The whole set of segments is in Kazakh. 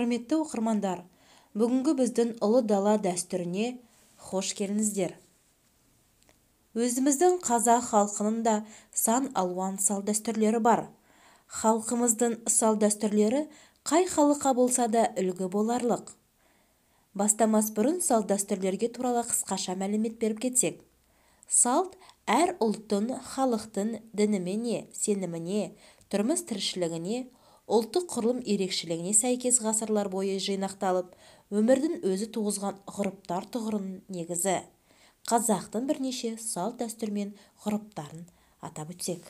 Құрметті оқырмандар, бүгінгі біздің ұлы дала дәстүріне хош келдіңіздер. Өзіміздің қазақ халқының да сан алуан салт-дәстүрлері бар. Халқымыздың салт-дәстүрлері қай халыққа болса да үлгі боларлық. Бастамас бұрын салт-дәстүрлерге туралы қысқаша мәлімет беріп кетсек. Салт әр ұлттың, халықтың дініміне, сеніміне, тұрмыс-тіршілігіне, ұлттық құрылым ерекшелігіне сәйкес ғасырлар бойы жинақталып, өмірдің өзі туғызған ғұрыптар тұғырының негізі. Қазақтың бірнеше салт-дәстүр мен ғұрыптарын атап өтсек.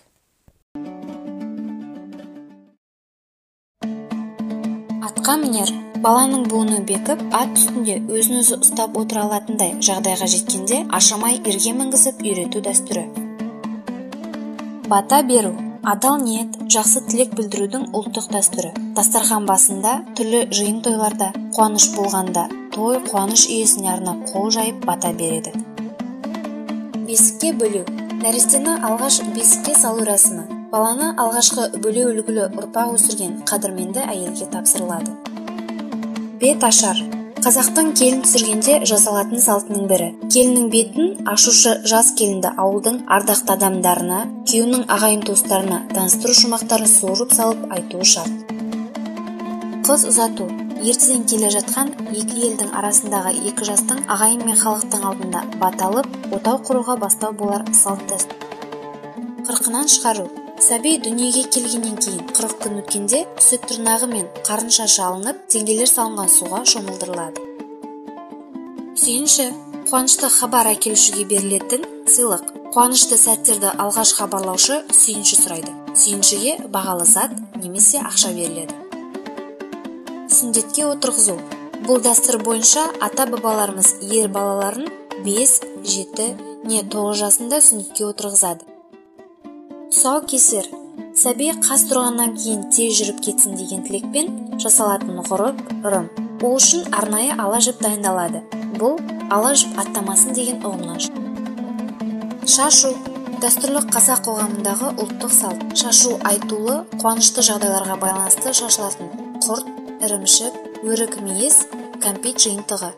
Атқа мінер баланың буыны бекіп, ат үстінде өзін-өзі ұстап отыра алатындай жағдайға жеткенде ашамай ерге мінгізіп үйрету дәстүрі. Бата беру, адал ниет, жақсы тілек білдірудің ұлттық дәстүрі. Дастархан басында, түрлі жиын тойларда, қуаныш болғанда, той қуаныш иесіне арнап қол жайып бата береді. Бесікке бөлу, нәрестені алғаш бесікке салу рәсімі. Баланы алғашқы бөле үлгілі ұрпақ өсірген қадірменді әйелге тапсырылады. Бет ашар, қазақтың келін түсіргенде жасалатын салтының бірі. Келіннің бетін ашушы жас келінді ауылдың ардақты адамдарына, күйеуінің ағайын туыстарына таныстыру шумақтарын суырып салып айтуы шарт. Қыз ұзату, ертеден келе жатқан екі елдің арасындағы екі жастың ағайын мен халықтың алдында баталып, отау құруға бастау болар салт дәстүр. Қырқынан шығару, сәби дүниеге келгеннен кейін 40 күн өткенде сүт тырнағы мен қарын шашы алынып, теңгелер салынған суға шомылдырылады. Сүйінші, қуанышты хабар әкелушіге берілетін сыйлық. Қуанышты сәттерді алғаш хабарлаушы сүйінші сұрайды. Сүйіншіге бағалы зат немесе ақша беріледі. Сүндетке отырғызу. Бұл дәстүр бойынша ата-бабаларымыз ер балаларын 5, 7 не 9 жасында сүндетке отырғызады. Тұсау кесер, сәби қас тұрғаннан кейін тез жүріп кетсін деген тілекпен жасалатын ғұрып, ырым. Ол үшін арнайы ала жіп дайындалады. Бұл ала жіп аттамасын деген ұғымнан. Шашу, дәстүрлі қазақ қоғамындағы ұлттық салт. Шашу айтулы, қуанышты жағдайларға байланысты шашылатын құрт, ірімшік, өрік мейіз, кәмпит жиынтығы.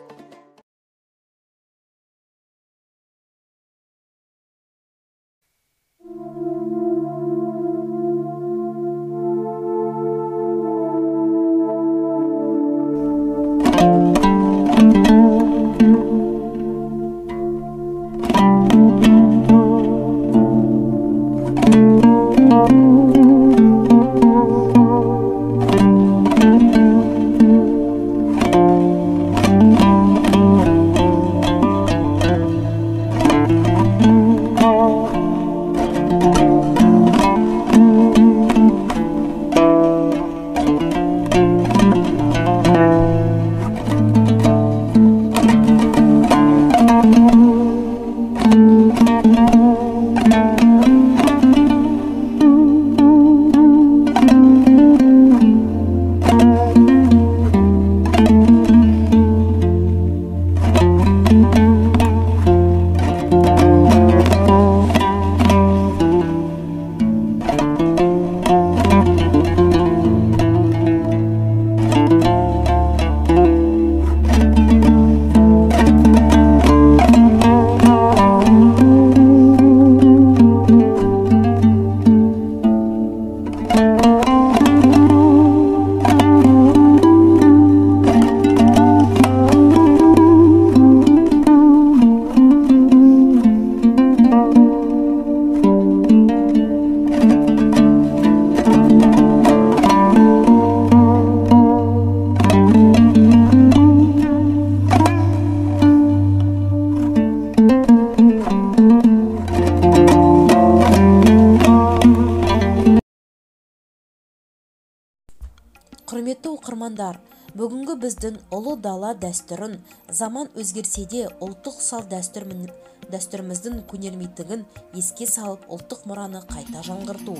Құрметті оқырмандар, бүгінгі біздің ұлы дала дәстүрін заман өзгерсе де ұлттық салт дәстүріміздің көнермейтігін еске салып ұлттық мұраны қайта жаңғырту.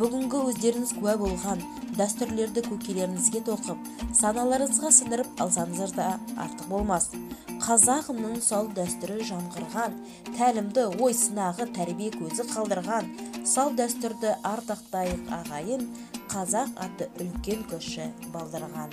Бүгінгі өздеріңіз куә болған дәстүрлерді көкелеріңізге тоқып, саналарыңызға сіңіріп алсаңыздар да артық болмас. Қазағымның салт дәстүрі жаңғырған, тәлімді ой сынағы тәрбие көзі қалдырған, салт дәстүрді ардақтайық ағайын, қазақ аты үлкен көші балдырған.